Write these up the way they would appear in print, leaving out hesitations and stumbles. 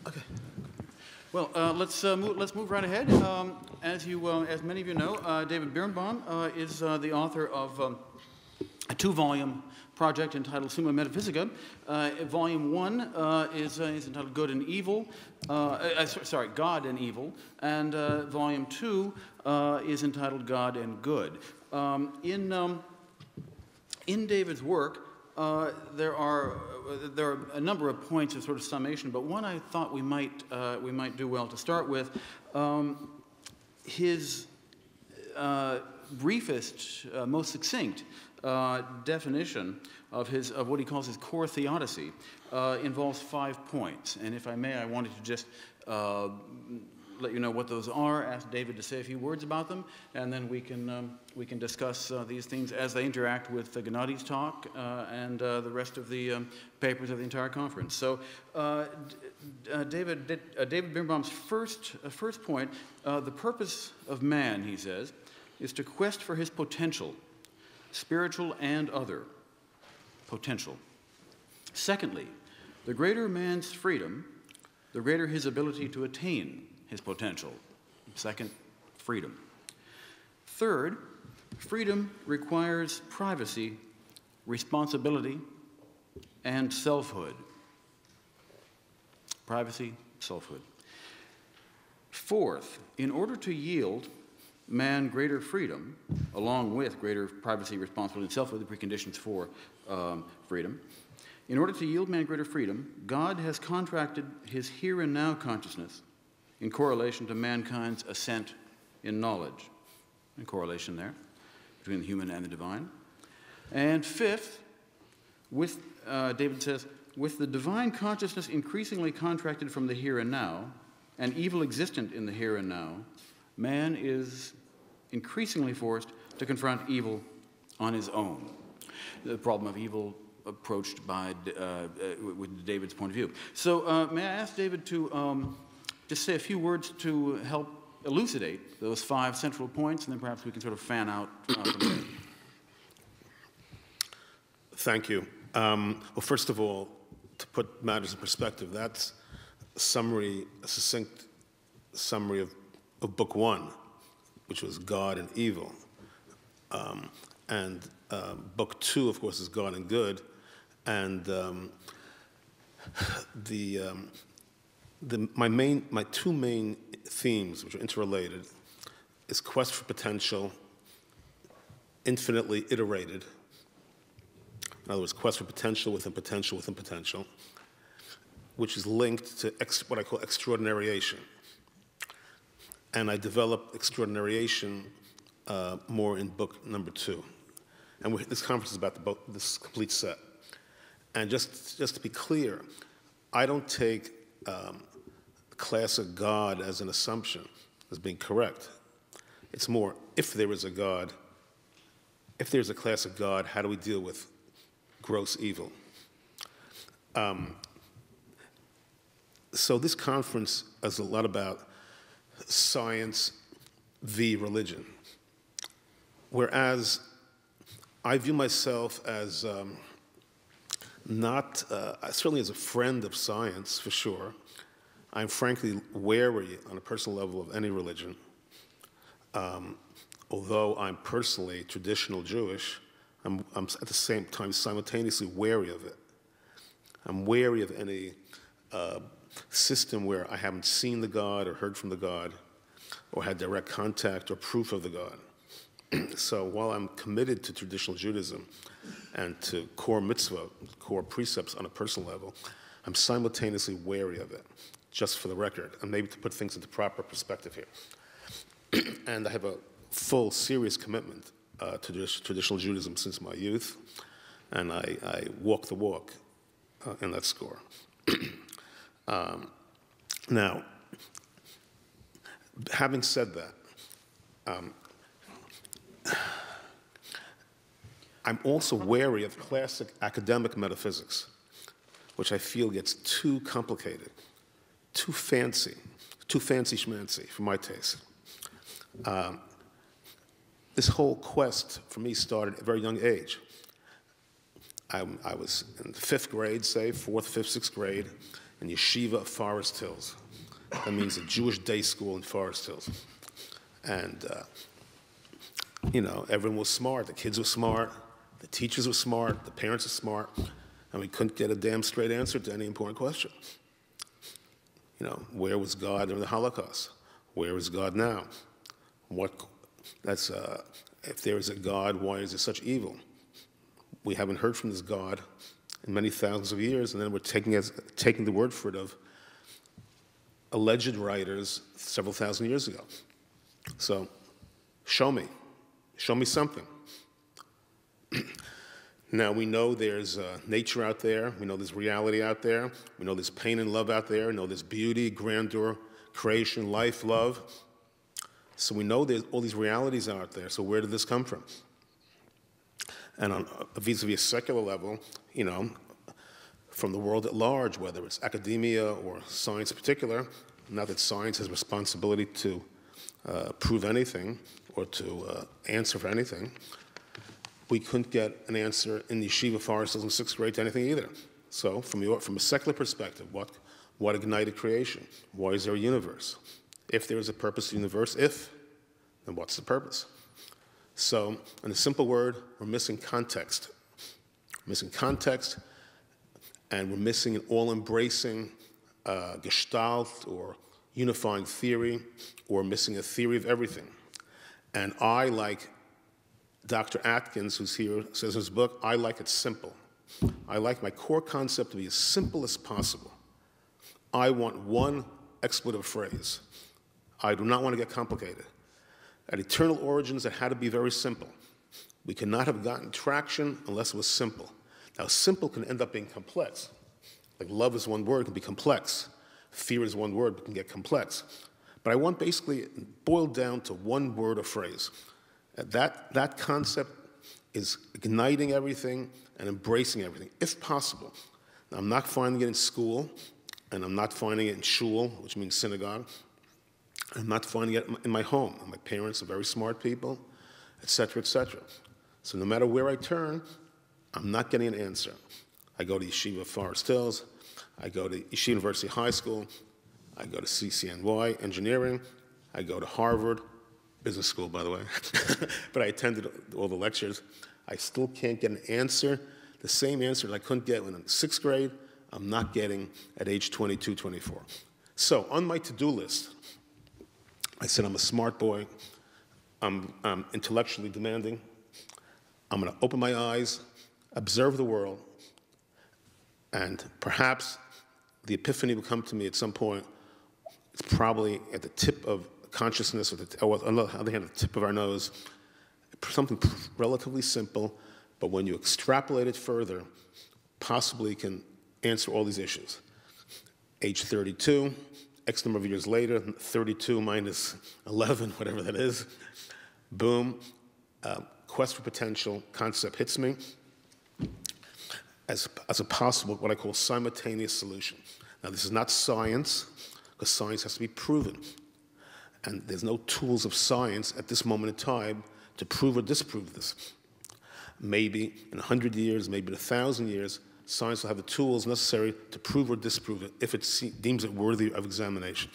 Okay. Well, let's move right ahead. As many of you know, David Birnbaum is the author of a 2-volume project entitled Summa Metaphysica. Volume 1 is entitled Good and Evil. God and Evil, and Volume 2 is entitled God and Good. In David's work, there are a number of points of sort of summation, but one I thought we might do well to start with. His briefest, most succinct definition of what he calls his core theodicy involves 5 points, and if I may, I wanted to just let you know what those are, ask David to say a few words about them, and then we can discuss these things as they interact with Gennadi's talk and the rest of the papers of the entire conference. So David Birnbaum's first point, the purpose of man, he says, is to quest for his potential, spiritual and other potential. Secondly, the greater man's freedom, the greater his ability to attain his potential. Second, freedom. Third, freedom requires privacy, responsibility, and selfhood. Privacy, selfhood. Fourth, in order to yield man greater freedom, along with greater privacy, responsibility, and selfhood, the preconditions for freedom, in order to yield man greater freedom, God has contracted his here and now consciousness in correlation to mankind's ascent in knowledge. In correlation there between the human and the divine. And fifth, David says, with the divine consciousness increasingly contracted from the here and now, and evil existent in the here and now, man is increasingly forced to confront evil on his own. The problem of evil approached by with David's point of view. So may I ask David to just say a few words to help elucidate those 5 central points, and then perhaps we can sort of fan out from there. Thank you. Well, first of all, to put matters in perspective, that's a succinct summary of Book 1, which was God and Evil. And Book 2, of course, is God and Good. And my 2 main themes, which are interrelated, is quest for potential, infinitely iterated. In other words, quest for potential within potential within potential, which is linked to what I call extraordinariation. And I developed extraordinariation more in book number 2. And this conference is about this complete set. And just to be clear, I don't take classic God as an assumption, as being correct. It's more, if there is a God, if there's a classic God, how do we deal with gross evil? So this conference is a lot about science v. religion, whereas I view myself as not, certainly as a friend of science, for sure. I'm frankly wary on a personal level of any religion. Although I'm personally traditional Jewish, I'm at the same time simultaneously wary of it. I'm wary of any system where I haven't seen the God or heard from the God or had direct contact or proof of the God. So while I'm committed to traditional Judaism and to core mitzvah, core precepts on a personal level, I'm simultaneously wary of it, just for the record, and maybe to put things into proper perspective here. And I have a full, serious commitment to traditional Judaism since my youth, and I walk the walk in that score. Now, having said that, I'm also wary of classic academic metaphysics, which I feel gets too complicated, too fancy schmancy for my taste. This whole quest for me started at a very young age. I was in the 5th grade, say, 4th, 5th, 6th grade, in Yeshiva of Forest Hills. That means a Jewish day school in Forest Hills. And, everyone was smart. The kids were smart. The teachers were smart. The parents were smart. And we couldn't get a damn straight answer to any important question. Where was God during the Holocaust? Where is God now? If there is a God, why is there such evil? We haven't heard from this God in many thousands of years, and then we're taking the word for it of alleged writers several thousand years ago. So, show me something. Now, we know there's nature out there, we know there's reality out there, we know there's pain and love out there, we know there's beauty, grandeur, creation, life, love. So we know there's all these realities out there, so where did this come from? And on vis-a-vis a secular level, from the world at large, whether it's academia or science in particular, not that science has responsibility to prove anything or to answer for anything, we couldn't get an answer in the Yeshiva Forest Hills in 6th grade to anything either. So from a secular perspective, what ignited creation? Why is there a universe? If there is a purpose to the universe, then what's the purpose? So, in a simple word, we're missing context. We're missing context, and we're missing an all-embracing gestalt or unifying theory, or missing a theory of everything. And I, like Dr. Atkins, who's here, says in his book, I like it simple. I like my core concept to be as simple as possible. I want one expletive phrase. I do not want to get complicated. At eternal origins, it had to be very simple. We could not have gotten traction unless it was simple. Now, simple can end up being complex. Like love is one word, it can be complex. Fear is one word, but can get complex. But I want basically boiled down to one word or phrase. That concept is igniting everything and embracing everything, if possible. Now, I'm not finding it in school, and I'm not finding it in shul, which means synagogue. I'm not finding it in my home. My parents are very smart people, et cetera, et cetera. So no matter where I turn, I'm not getting an answer. I go to Yeshiva Forest Hills, I go to Yeshiva University High School, I go to CCNY Engineering, I go to Harvard, business school, by the way, but I attended all the lectures. I still can't get an answer, the same answer that I couldn't get when in 6th grade, I'm not getting at age 22, 24. So on my to-do list, I said I'm a smart boy, I'm intellectually demanding, I'm going to open my eyes, observe the world, and perhaps the epiphany will come to me at some point. It's probably at the tip of consciousness, or on the other hand, at the tip of our nose, something relatively simple, but when you extrapolate it further, possibly can answer all these issues. Age 32, X number of years later, 32 minus 11, whatever that is, boom, quest for potential concept hits me as a possible, what I call simultaneous solution. Now, this is not science, because science has to be proven. And there's no tools of science at this moment in time to prove or disprove this. Maybe in 100 years, maybe in 1,000 years, science will have the tools necessary to prove or disprove it if it deems it worthy of examination.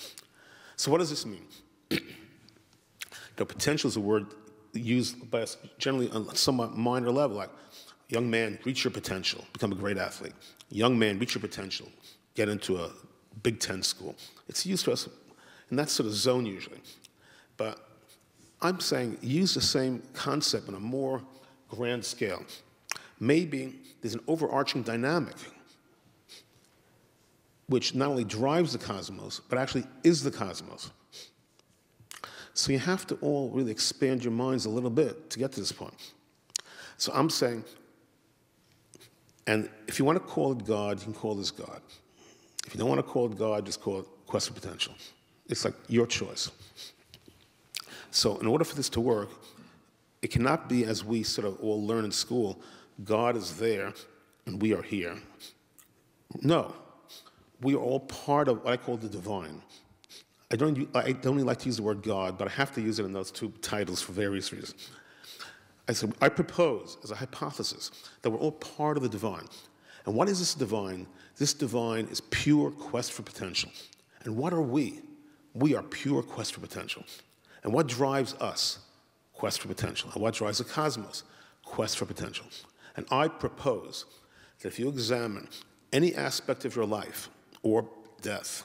So what does this mean? Potential is a word used by us generally on a somewhat minor level, like, young man, reach your potential, become a great athlete. Young man, reach your potential, get into a Big Ten school. It's used to us in that sort of zone usually. But I'm saying use the same concept on a more grand scale. Maybe there's an overarching dynamic which not only drives the cosmos, but actually is the cosmos. So you have to all really expand your minds a little bit to get to this point. So I'm saying, and if you want to call it God, you can call this God. If you don't want to call it God, just call it quest for potential. It's like your choice. So in order for this to work, it cannot be as we sort of all learn in school, God is there and we are here. No, we are all part of what I call the divine. I don't really like to use the word God, but I have to use it in those two titles for various reasons. I propose, as a hypothesis, that we're all part of the divine. And what is this divine? This divine is pure quest for potential. And what are we? We are pure quest for potential. And what drives us? Quest for potential. And what drives the cosmos? Quest for potential. And I propose that if you examine any aspect of your life or death,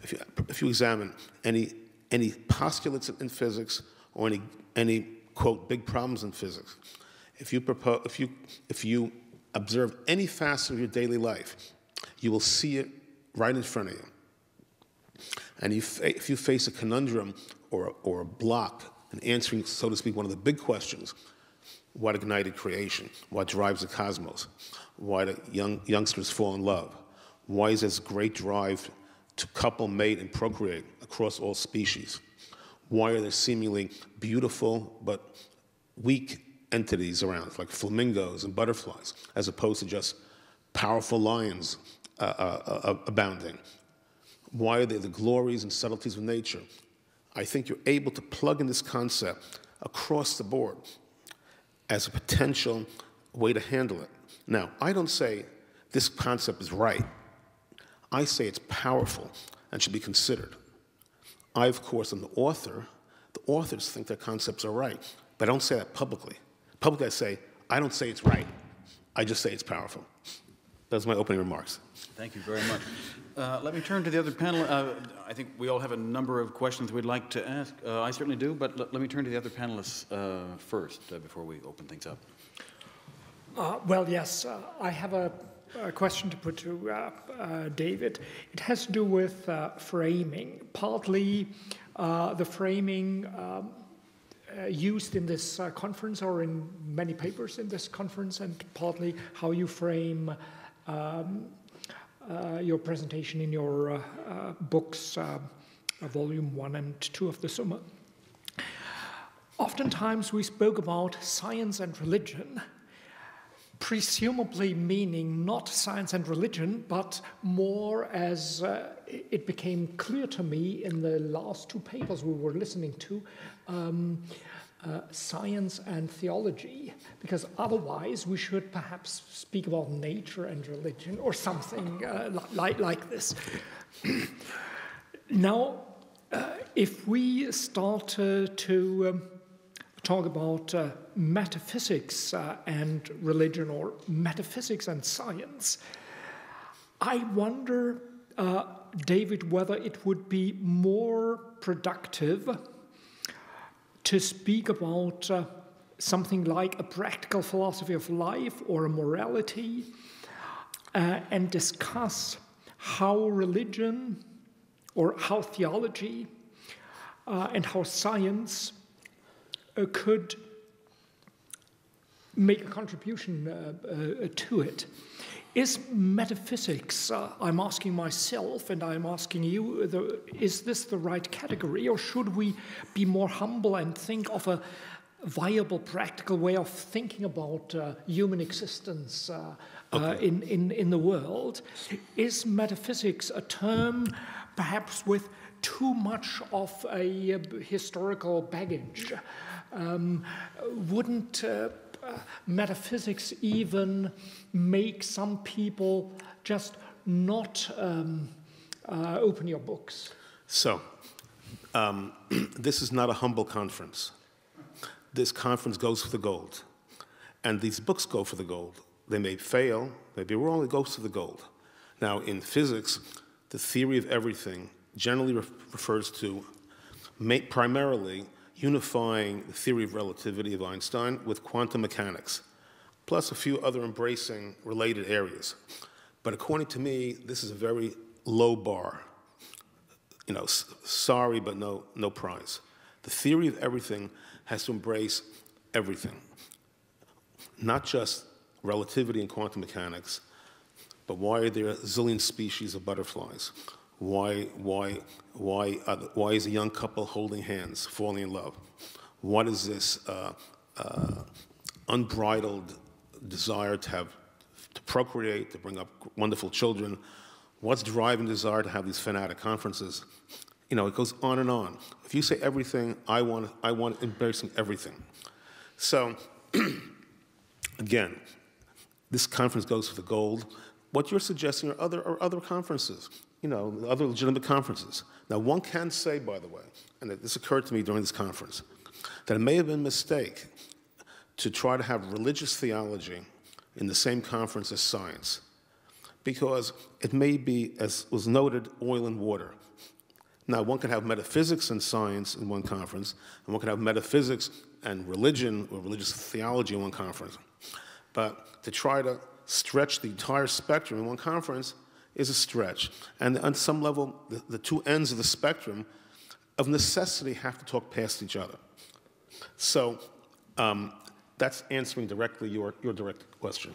if you examine any postulates in physics or any quote big problems in physics, if you observe any facet of your daily life, you will see it right in front of you. And if you face a conundrum or a block in answering, so to speak, one of the big questions, what ignited creation? What drives the cosmos? Why do youngsters fall in love? Why is this great drive to couple, mate, and procreate across all species? Why are there seemingly beautiful but weak entities around, like flamingos and butterflies, as opposed to just powerful lions abounding? Why are there the glories and subtleties of nature? I think you're able to plug in this concept across the board as a potential way to handle it. Now, I don't say this concept is right. I say it's powerful and should be considered. I, of course, am the author. The authors think their concepts are right, but I don't say that publicly. Publicly, I say, I don't say it's right. I just say it's powerful. Those are my opening remarks. Thank you very much. Let me turn to the other panel. I think we all have a number of questions we'd like to ask. I certainly do, but let me turn to the other panelists first before we open things up. Well, yes, I have a question to put to David. It has to do with framing, partly the framing used in this conference or in many papers in this conference, and partly how you frame your presentation in your books, volume 1 and 2 of the Summa. Oftentimes we spoke about science and religion, presumably meaning not science and religion, but more as it became clear to me in the last 2 papers we were listening to, science and theology, because otherwise we should perhaps speak about nature and religion or something like this. Now, if we start to talk about metaphysics and religion, or metaphysics and science, I wonder, David, whether it would be more productive to speak about something like a practical philosophy of life or a morality, and discuss how religion or how theology and how science could make a contribution to it. Is metaphysics, I'm asking myself and I'm asking you, is this the right category, or should we be more humble and think of a viable, practical way of thinking about human existence in the world? Is metaphysics a term perhaps with too much of a historical baggage? Wouldn't metaphysics even make some people just not open your books? So, this is not a humble conference. This conference goes for the gold. And these books go for the gold. They may fail, may be wrong, it goes for the gold. Now, in physics, the theory of everything generally refers to primarily unifying the theory of relativity of Einstein with quantum mechanics, plus a few other embracing related areas. But according to me, this is a very low bar. You know, sorry, but no prize. The theory of everything has to embrace everything, not just relativity and quantum mechanics, but why are there a zillion species of butterflies? Why is a young couple holding hands, falling in love? What is this unbridled desire to procreate, to bring up wonderful children? What's driving desire to have these fanatic conferences? You know, it goes on and on. If you say everything, I want embracing everything. So, again, this conference goes for the gold. What you're suggesting are other conferences, other legitimate conferences. Now, one can say, by the way, and this occurred to me during this conference, that it may have been a mistake to try to have religious theology in the same conference as science, because it may be, as was noted, oil and water. Now, one can have metaphysics and science in one conference, and one can have metaphysics and religion or religious theology in one conference. But to try to stretch the entire spectrum in one conference is a stretch. And on some level, the two ends of the spectrum of necessity have to talk past each other. So that's answering directly your direct question.